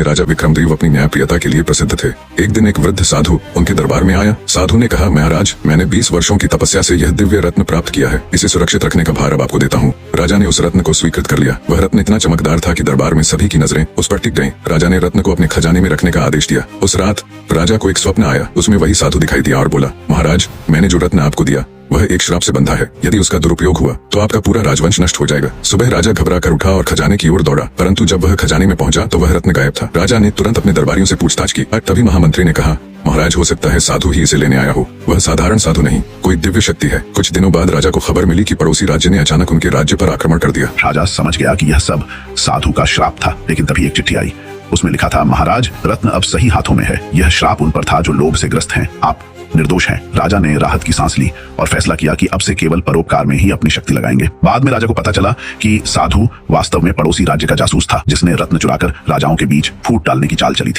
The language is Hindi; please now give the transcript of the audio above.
राजा विक्रमदेव अपनी न्यायप्रियता के लिए प्रसिद्ध थे। एक दिन एक वृद्ध साधु उनके दरबार में आया। साधु ने कहा, महाराज, मैंने 20 वर्षों की तपस्या से यह दिव्य रत्न प्राप्त किया है। इसे सुरक्षित रखने का भार अब आपको देता हूँ। राजा ने उस रत्न को स्वीकृत कर लिया। वह रत्न इतना चमकदार था कि दरबार में सभी की नजरें उस पर टिक गईं। राजा ने रत्न को अपने खजाने में रखने का आदेश दिया। उस रात राजा को एक स्वप्न आया। उसमें वही साधु दिखाई दिया और बोला, महाराज, मैंने जो रत्न आपको दिया वह एक श्राप से बंधा है। यदि उसका दुरुपयोग हुआ तो आपका पूरा राजवंश नष्ट हो जाएगा। सुबह राजा घबरा कर उठा और खजाने की ओर दौड़ा, परंतु जब वह खजाने में पहुंचा तो वह रत्न गायब था। राजा ने तुरंत अपने दरबारियों से पूछताछ की। तभी महामंत्री ने कहा, महाराज, हो सकता है साधु ही इसे लेने आया हो। वह साधारण साधु नहीं, कोई दिव्य शक्ति है। कुछ दिनों बाद राजा को खबर मिली कि पड़ोसी राज्य ने अचानक उनके राज्य पर आक्रमण कर दिया। राजा समझ गया कि यह सब साधु का श्राप था, लेकिन तभी एक चिट्ठी आई। उसमें लिखा था, महाराज, रत्न अब सही हाथों में है। यह श्राप उन पर था जो लोभ से ग्रस्त हैं। आप निर्दोष हैं। राजा ने राहत की सांस ली और फैसला किया कि अब से केवल परोपकार में ही अपनी शक्ति लगाएंगे। बाद में राजा को पता चला कि साधु वास्तव में पड़ोसी राज्य का जासूस था, जिसने रत्न चुराकर राजाओं के बीच फूट डालने की चाल चली थी।